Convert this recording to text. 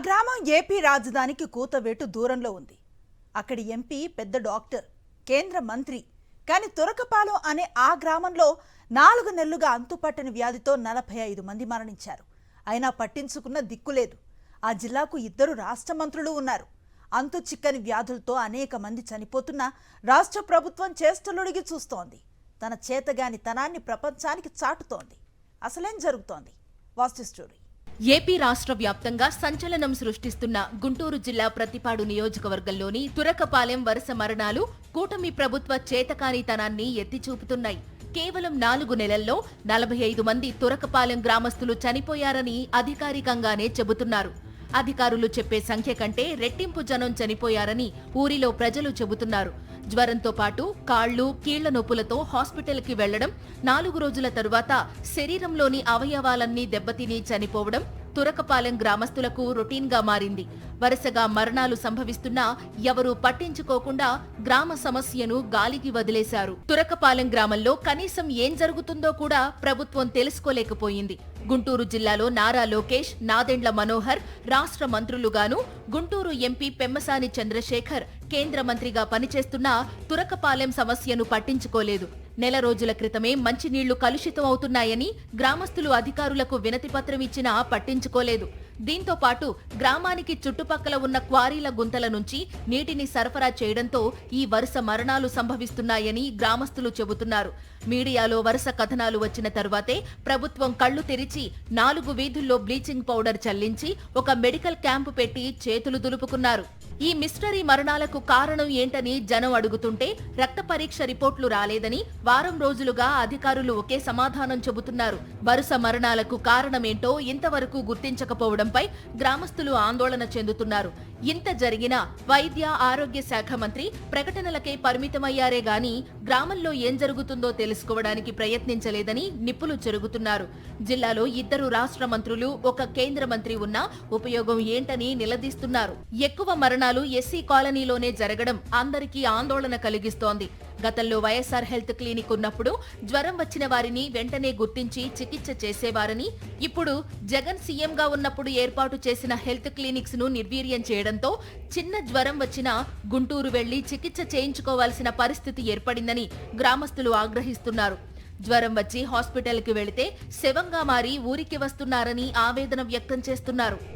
గ్రామం ఏపీ రాజధానికి కూతవేటు దూరంలో ఉంది. అక్కడి ఎంపీ పెద్ద డాక్టర్, కేంద్ర మంత్రి. కానీ తురకపాలెం అనే ఆ గ్రామంలో 4 నెలలుగా అంతుపట్టని వ్యాధితో 45 మంది మరణించారు. అయినా పట్టించుకున్న దిక్కులేదు. ఆ జిల్లాకు 2 రాష్ట్ర మంత్రులు ఉన్నారు. అంతు చిక్కని వ్యాధులతో అనేక మంది చనిపోతున్నా రాష్ట్ర ప్రభుత్వం చేష్టలుడిగి చూస్తోంది. తన చేతగాని తనాన్ని ప్రపంచానికి చాటుతోంది. అసలేం జరుగుతోంది? Vast story. ఏపీ రాష్ట్ర వ్యాప్తంగా సంచలనం సృష్టిస్తున్న గుంటూరు జిల్లా ప్రతిపాడు నియోజకవర్గంలోని తురకపాలెం వరుస మరణాలు కూటమి ప్రభుత్వ చేతకానితనాన్ని ఎత్తిచూపుతున్నాయి. కేవలం 4 నెలల్లో 45 మంది తురకపాలెం గ్రామస్తులు చనిపోయారని అధికారికంగానే చెబుతున్నారు. అధికారులు చెప్పే సంఖ్య కంటే రెట్టింపు జనం చనిపోయారని ఊరిలో ప్రజలు చెబుతున్నారు. జ్వరంతో పాటు కాళ్లు, కీళ్ల నొప్పులతో హాస్పిటల్కి వెళ్లడం, 4 రోజుల తరువాత శరీరంలోని అవయవాలన్నీ దెబ్బతిని చనిపోవడం తురకపాలెం గ్రామస్తులకు రొటీన్గా మారింది. వరుసగా మరణాలు సంభవిస్తున్నా ఎవరూ పట్టించుకోకుండా గ్రామ సమస్యను గాలికి వదిలేశారు. తురకపాలెం గ్రామంలో కనీసం ఏం జరుగుతుందో కూడా ప్రభుత్వం తెలుసుకోలేకపోయింది. గుంటూరు జిల్లాలో నారా లోకేష్, నాదెండ్ల మనోహర్ రాష్ట్ర మంత్రులుగాను, గుంటూరు ఎంపీ పెమ్మసాని చంద్రశేఖర్ కేంద్ర మంత్రిగా పనిచేస్తున్నా తురకపాలెం సమస్యను పట్టించుకోలేదు. నెల రోజుల క్రితమే మంచినీళ్లు కలుషితం అవుతున్నాయని గ్రామస్తులు అధికారులకు వినతిపత్రం ఇచ్చినా పట్టించుకోలేదు. దీంతో పాటు గ్రామానికి చుట్టుపక్కల ఉన్న క్వారీల గుంతల నుంచి నీటిని సరఫరా చేయడంతో ఈ వరుస మరణాలు సంభవిస్తున్నాయని గ్రామస్తులు చెబుతున్నారు. మీడియాలో వరుస కథనాలు వచ్చిన తరువాతే ప్రభుత్వం కళ్లు తెరిచి 4 వీధుల్లో బ్లీచింగ్ పౌడర్ చల్లించి ఒక మెడికల్ క్యాంపు పెట్టి చేతులు దులుపుకున్నారు. ఈ మిస్టరీ మరణాలకు కారణం ఏంటని జనం అడుగుతుంటే రక్త పరీక్ష రిపోర్టులు రాలేదని వారం రోజులుగా అధికారులు ఒకే సమాధానం చెబుతున్నారు. వరుస మరణాలకు కారణమేంటో ఇంతవరకు గుర్తించకపోవడంపై గ్రామస్తులు ఆందోళన చెందుతున్నారు. ఇంత జరిగినా వైద్య ఆరోగ్య శాఖ మంత్రి ప్రకటనలకే పరిమితమయ్యారే గాని గ్రామంలో ఏం జరుగుతుందో తెలుసుకోవడానికి ప్రయత్నించలేదని నిప్పులు చెరుగుతున్నారు. జిల్లాలో 2 రాష్ట్ర మంత్రులు, 1 కేంద్ర మంత్రి ఉన్నా ఉపయోగం ఏంటని నిలదీస్తున్నారు. ఎక్కువ మరణాలు ఎస్సీ కాలనీలోనే జరగడం అందరికీ ఆందోళన కలిగిస్తోంది. గతంలో వైఎస్ఆర్ హెల్త్ క్లినిక్ ఉన్నప్పుడు జ్వరం వచ్చిన వారిని వెంటనే గుర్తించి చికిత్స చేసేవారని, ఇప్పుడు జగన్ సీఎంగా ఉన్నప్పుడు ఏర్పాటు చేసిన హెల్త్ క్లినిక్స్ ను నిర్వీర్యం చేయడంతో చిన్న జ్వరం వచ్చినా గుంటూరు వెళ్లి చికిత్స చేయించుకోవాల్సిన పరిస్థితి ఏర్పడిందని గ్రామస్తులు ఆగ్రహిస్తున్నారు. జ్వరం వచ్చి హాస్పిటల్కి వెళితే శవంగా మారి ఊరికి వస్తున్నారని ఆవేదన వ్యక్తం చేస్తున్నారు.